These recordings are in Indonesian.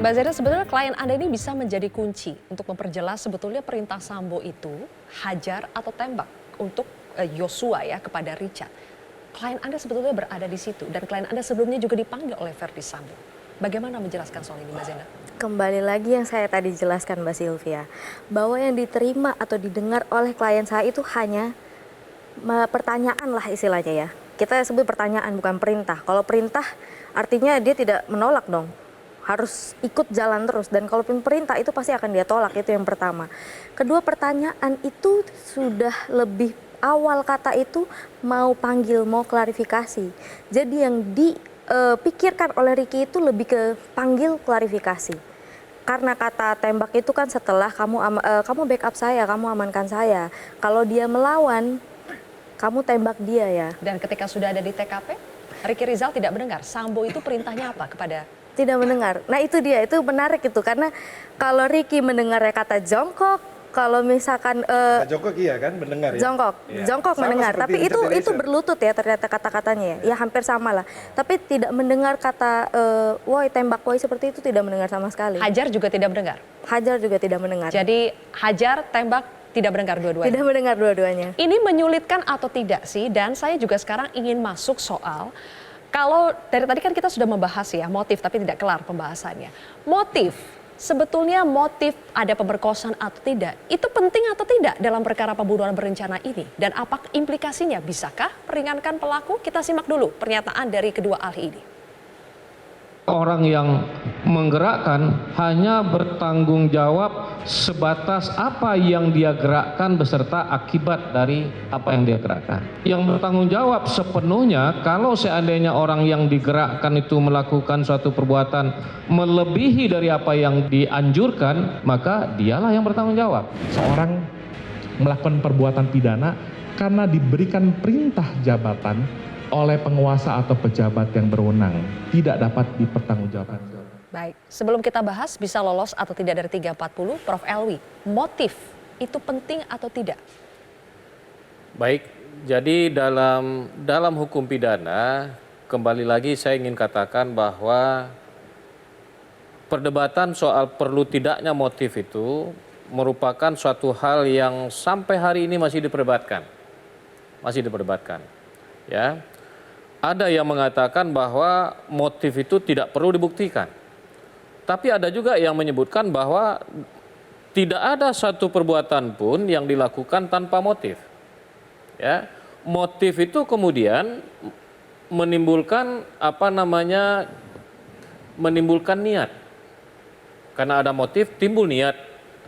Mbak Zena, sebetulnya klien Anda ini bisa menjadi kunci untuk memperjelas sebetulnya perintah Sambo itu hajar atau tembak untuk Yosua ya kepada Richard. Klien Anda sebetulnya berada di situ dan klien Anda sebelumnya juga dipanggil oleh Verdi Sambo. Bagaimana menjelaskan soal ini Mbak Zena? Kembali lagi yang saya tadi jelaskan Mbak Sylvia, bahwa yang diterima atau didengar oleh klien saya itu hanya pertanyaan lah istilahnya ya. Kita sebut pertanyaan bukan perintah. Kalau perintah artinya dia tidak menolak dong. Harus ikut jalan terus, dan kalau perintah itu pasti akan dia tolak, itu yang pertama. Kedua, pertanyaan itu sudah lebih awal kata itu mau panggil, mau klarifikasi. Jadi yang dipikirkan oleh Ricky itu lebih ke panggil klarifikasi. Karena kata tembak itu kan setelah kamu backup saya, kamu amankan saya. Kalau dia melawan, kamu tembak dia ya. Dan ketika sudah ada di TKP, Ricky Rizal tidak mendengar Sambo itu perintahnya apa kepada? Tidak mendengar. Nah itu dia, itu menarik itu. Karena kalau Ricky mendengarnya kata jongkok, kalau misalkan jongkok iya kan mendengar ya. Jongkok Sama mendengar, tapi itu berlutut ya ternyata kata-katanya ya. Ya hampir sama lah. Tapi tidak mendengar kata woi tembak woi seperti itu, tidak mendengar sama sekali. Hajar juga tidak mendengar. Hajar juga tidak mendengar. Jadi hajar, tembak tidak mendengar dua-duanya. Tidak mendengar dua-duanya. Ini menyulitkan atau tidak sih? Dan saya juga sekarang ingin masuk soal kalau dari tadi kan kita sudah membahas ya motif, tapi tidak kelar pembahasannya. Motif, sebetulnya motif ada pemerkosaan atau tidak, itu penting atau tidak dalam perkara pembunuhan berencana ini? Dan apa implikasinya? Bisakah meringankan pelaku? Kita simak dulu pernyataan dari kedua ahli ini. Orang yang menggerakkan hanya bertanggung jawab sebatas apa yang dia gerakkan beserta akibat dari apa yang dia gerakkan. Yang bertanggung jawab sepenuhnya kalau seandainya orang yang digerakkan itu melakukan suatu perbuatan melebihi dari apa yang dianjurkan, maka dialah yang bertanggung jawab. Seorang melakukan perbuatan pidana karena diberikan perintah jabatan oleh penguasa atau pejabat yang berwenang, tidak dapat dipertanggungjawabkan. Baik, sebelum kita bahas bisa lolos atau tidak dari 340, Prof. Elwi, motif itu penting atau tidak? Baik, jadi dalam hukum pidana, kembali lagi saya ingin katakan bahwa perdebatan soal perlu tidaknya motif itu merupakan suatu hal yang sampai hari ini masih diperdebatkan. Ya. Ada yang mengatakan bahwa motif itu tidak perlu dibuktikan. Tapi ada juga yang menyebutkan bahwa tidak ada satu perbuatan pun yang dilakukan tanpa motif. Ya. Motif itu kemudian menimbulkan menimbulkan niat. Karena ada motif timbul niat,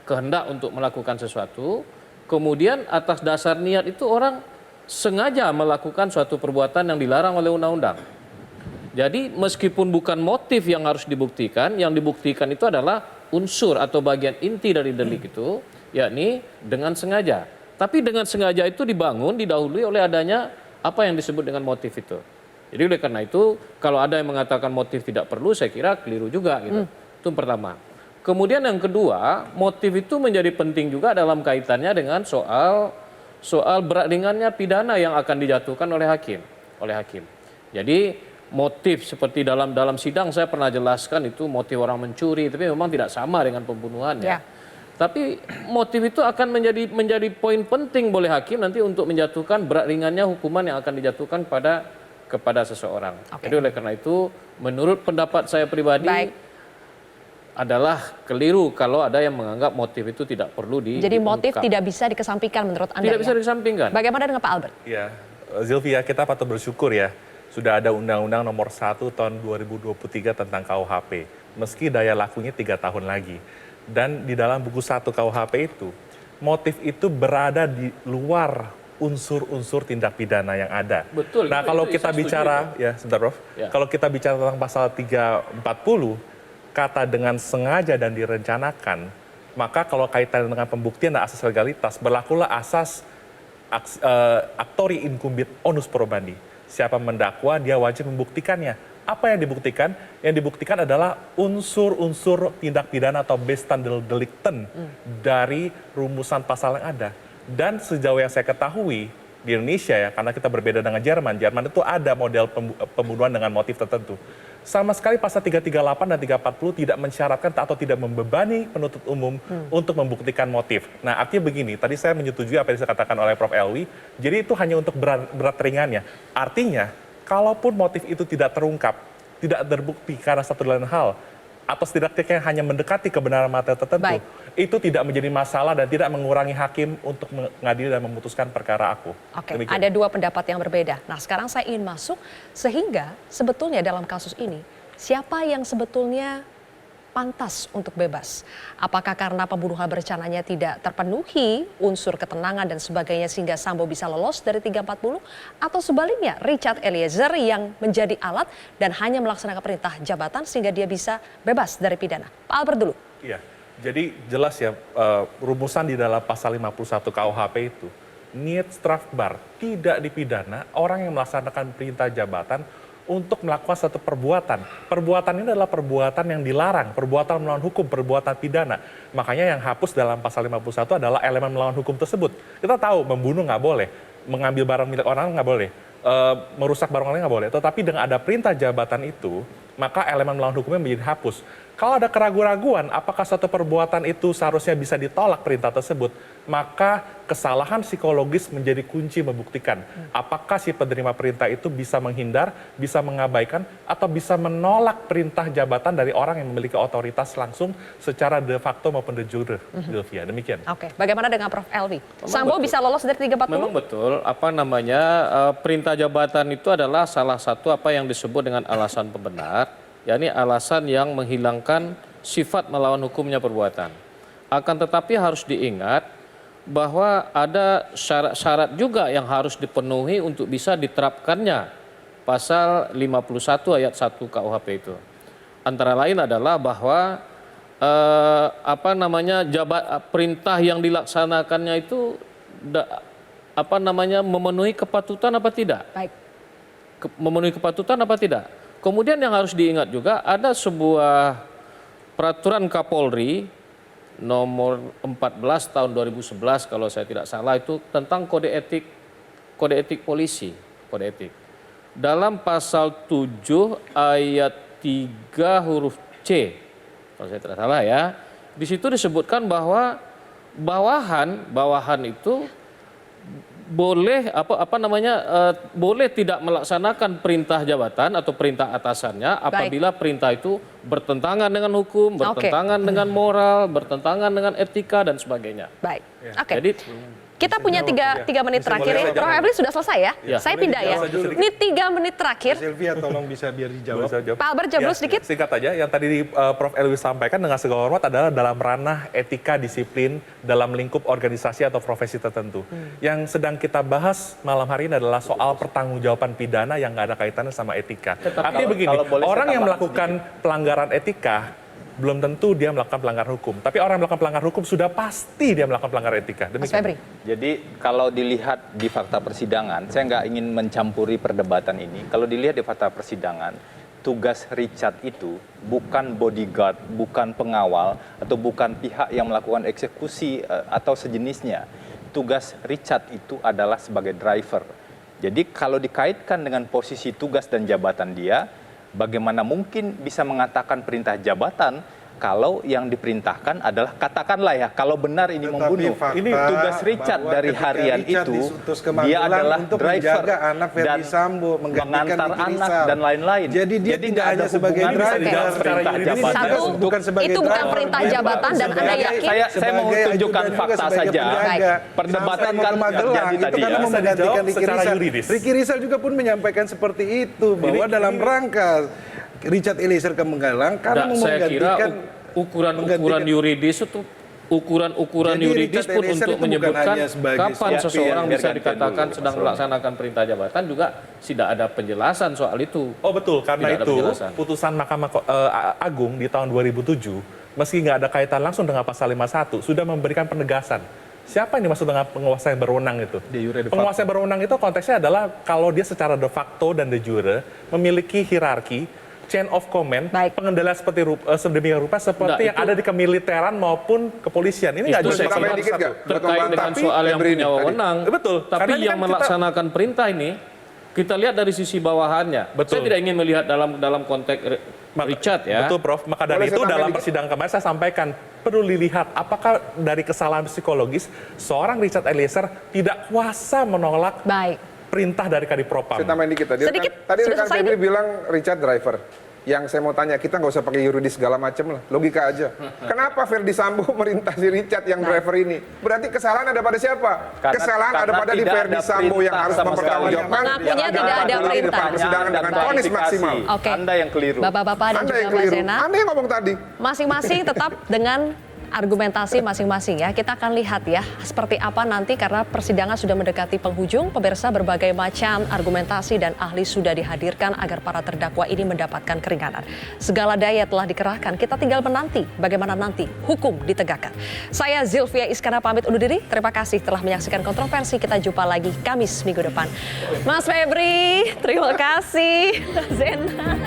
kehendak untuk melakukan sesuatu, kemudian atas dasar niat itu orang sengaja melakukan suatu perbuatan yang dilarang oleh undang-undang. Jadi meskipun bukan motif yang harus dibuktikan, yang dibuktikan itu adalah unsur atau bagian inti dari delik itu, yakni dengan sengaja. Tapi dengan sengaja itu didahului oleh adanya apa yang disebut dengan motif itu. Jadi oleh karena itu, kalau ada yang mengatakan motif tidak perlu, saya kira keliru juga gitu. Itu pertama. Kemudian yang kedua, motif itu menjadi penting juga dalam kaitannya dengan soal berat ringannya pidana yang akan dijatuhkan oleh hakim. Jadi motif seperti dalam sidang saya pernah jelaskan itu motif orang mencuri, tapi memang tidak sama dengan pembunuhan ya. Tapi motif itu akan menjadi poin penting boleh hakim nanti untuk menjatuhkan berat ringannya hukuman yang akan dijatuhkan kepada seseorang. Jadi oleh karena itu menurut pendapat saya pribadi adalah keliru kalau ada yang menganggap motif itu tidak perlu diungkap. Jadi motif tidak bisa dikesampingkan menurut Anda? Tidak bisa dikesampingkan. Bagaimana dengan Pak Albert? Ya, Zylvia, kita patut bersyukur ya. Sudah ada Undang-Undang Nomor 1 Tahun 2023 tentang KUHP. Meski daya lakunya 3 tahun lagi. Dan di dalam buku 1 KUHP itu, motif itu berada di luar unsur-unsur tindak pidana yang ada. Betul. Nah, kalau kita bicara, ya sebentar Prof. Kalau kita bicara tentang pasal 340, kata dengan sengaja dan direncanakan, maka kalau kaitan dengan pembuktian dan asas legalitas, berlakulah asas actori incumbit onus probandi. Siapa mendakwa, dia wajib membuktikannya. Apa yang dibuktikan? Yang dibuktikan adalah unsur-unsur tindak pidana atau bestandel delicten dari rumusan pasal yang ada. Dan sejauh yang saya ketahui, di Indonesia ya, karena kita berbeda dengan Jerman. Jerman itu ada model pembunuhan dengan motif tertentu. sama sekali pasal 338 dan 340 tidak mensyaratkan atau tidak membebani penuntut umum untuk membuktikan motif. Nah, artinya begini, tadi saya menyetujui apa yang dikatakan oleh Prof. Elwi, jadi itu hanya untuk berat ringannya. Artinya, kalaupun motif itu tidak terungkap, tidak terbukti karena satu dan lain hal, atau setidaknya hanya mendekati kebenaran material tertentu, itu tidak menjadi masalah dan tidak mengurangi hakim untuk mengadili dan memutuskan perkara aku. Oke, ada dua pendapat yang berbeda. Nah, sekarang saya ingin masuk sehingga sebetulnya dalam kasus ini siapa yang sebetulnya pantas untuk bebas? Apakah karena pembunuhan berencananya tidak terpenuhi unsur ketenangan dan sebagainya sehingga Sambo bisa lolos dari 340? Atau sebaliknya Richard Eliezer yang menjadi alat dan hanya melaksanakan perintah jabatan sehingga dia bisa bebas dari pidana? Pak Albert dulu. Iya, jadi jelas ya rumusan di dalam pasal 51 KUHP itu niat strafbar tidak dipidana orang yang melaksanakan perintah jabatan untuk melakukan satu perbuatan. Perbuatan ini adalah perbuatan yang dilarang, perbuatan melawan hukum, perbuatan pidana. Makanya yang hapus dalam pasal 51 adalah elemen melawan hukum tersebut. Kita tahu membunuh nggak boleh, mengambil barang milik orang nggak boleh, merusak barang orang nggak boleh. Tetapi dengan ada perintah jabatan itu, maka elemen melawan hukumnya menjadi hapus. Kalau ada keraguan-raguan apakah suatu perbuatan itu seharusnya bisa ditolak perintah tersebut, maka kesalahan psikologis menjadi kunci membuktikan apakah si penerima perintah itu bisa menghindar, bisa mengabaikan, atau bisa menolak perintah jabatan dari orang yang memiliki otoritas langsung secara de facto maupun de jure. Demikian. Oke, bagaimana dengan Prof. Elvi? Sambo bisa lolos dari 340? Memang betul, perintah jabatan itu adalah salah satu apa yang disebut dengan alasan pembenar, yakni alasan yang menghilangkan sifat melawan hukumnya perbuatan. Akan tetapi harus diingat bahwa ada syarat-syarat juga yang harus dipenuhi untuk bisa diterapkannya pasal 51 ayat 1 KUHP itu. Antara lain adalah bahwa perintah yang dilaksanakannya itu memenuhi kepatutan apa tidak? Baik. Memenuhi kepatutan apa tidak? Kemudian yang harus diingat juga ada sebuah peraturan Kapolri nomor 14 tahun 2011 kalau saya tidak salah itu tentang kode etik polisi, kode etik. Dalam pasal 7 ayat 3 huruf C kalau saya tidak salah ya, di situ disebutkan bahwa bawahan itu boleh boleh tidak melaksanakan perintah jabatan atau perintah atasannya apabila perintah itu bertentangan dengan hukum, bertentangan dengan moral, bertentangan dengan etika dan sebagainya. Baik. Oke. Jadi kita punya tiga menit terakhir ya. Prof. Elvi sudah selesai ya? Saya pindah ya. Ini 3 menit terakhir. Sylvia tolong bisa biar dijawab. Pak Albert jawab sedikit. Singkat aja, yang tadi Prof. Elwi sampaikan dengan segala hormat adalah dalam ranah etika disiplin dalam lingkup organisasi atau profesi tertentu. Yang sedang kita bahas malam hari ini adalah soal pertanggungjawaban pidana yang nggak ada kaitannya sama etika. Artinya begini, orang yang melakukan pelanggaran etika belum tentu dia melakukan pelanggaran hukum. Tapi orang yang melakukan pelanggaran hukum sudah pasti dia melakukan pelanggaran etika. Demikian. Jadi kalau dilihat di fakta persidangan, saya nggak ingin mencampuri perdebatan ini. Kalau dilihat di fakta persidangan, tugas Richard itu bukan bodyguard, bukan pengawal, atau bukan pihak yang melakukan eksekusi atau sejenisnya. Tugas Richard itu adalah sebagai driver. Jadi kalau dikaitkan dengan posisi tugas dan jabatan dia, bagaimana mungkin bisa mengatakan perintah jabatan kalau yang diperintahkan adalah, katakanlah ya, kalau benar ini membunuh. Ini tugas Richard dari harian itu, dia adalah driver dan mengantar anak dan lain-lain. Jadi dia tidak hanya sebagai driver. Itu bukan perintah jabatan dan Anda yakin? Saya mau tunjukkan fakta saja. Perdebatan kan terjadi tadi ya. Menggantikan Ricky Rizal juga pun menyampaikan seperti itu, bahwa dalam rangka Richard Eliezer ke Menggalang karena saya kira ukuran yuridis itu ukuran yuridis pun untuk menyebutkan kapan seseorang bisa dikatakan sedang melaksanakan perintah jabatan juga tidak ada penjelasan soal itu. Oh betul, karena itu putusan Mahkamah Agung di tahun 2007 meski nggak ada kaitan langsung dengan pasal 51 sudah memberikan penegasan. Siapa yang dimaksud dengan penguasa yang berwenang itu? Penguasa yang berwenang itu konteksnya adalah kalau dia secara de facto dan de jure memiliki hierarki, chain of command, pengendalian seperti sedemikian rupa seperti yang ada di kemiliteran maupun kepolisian. Ini nggak juga terkait dengan soal yang punya wewenang. Betul. Tapi yang melaksanakan perintah ini Kita lihat dari sisi bawahannya. Betul. Saya tidak ingin melihat dalam konteks Richard ya. Betul, Prof. Maka dari Boleh itu saya dalam tambahin persidangan kemarin saya sampaikan perlu dilihat apakah dari kesalahan psikologis seorang Richard Eliezer tidak kuasa menolak Baik. perintah dari Kadipropam. Saya tambahin dikit tadi. Sedikit, Tadi sudah rekan selesai Febri nih? bilang Richard driver. Yang saya mau tanya, kita nggak usah pakai yuridis segala macam lah, logika aja. Kenapa Verdi Sambo merintah si Richard yang driver ini? Berarti kesalahan ada pada siapa? Kesalahan ada pada di tidak Verdi ada Sambo yang perintah harus sama mempertanggungjawabkan. Mengakunya Yang tidak ada di perintah. depan persidangan dengan Dan vonis klarifikasi. maksimal. Oke. Anda yang keliru. Bapak-bapak dan Anda juga yang Mbak keliru. Zena, Anda yang ngomong tadi. masing-masing tetap dengan argumentasi masing-masing ya. Kita akan lihat ya seperti apa nanti karena persidangan sudah mendekati penghujung. Pemirsa, berbagai macam argumentasi dan ahli sudah dihadirkan agar para terdakwa ini mendapatkan keringanan. Segala daya telah dikerahkan. Kita tinggal menanti bagaimana nanti hukum ditegakkan. Saya Zilvia Iskandar pamit undur diri. Terima kasih telah menyaksikan Kontroversi. Kita jumpa lagi Kamis minggu depan. Mas Febri, terima kasih. Zena.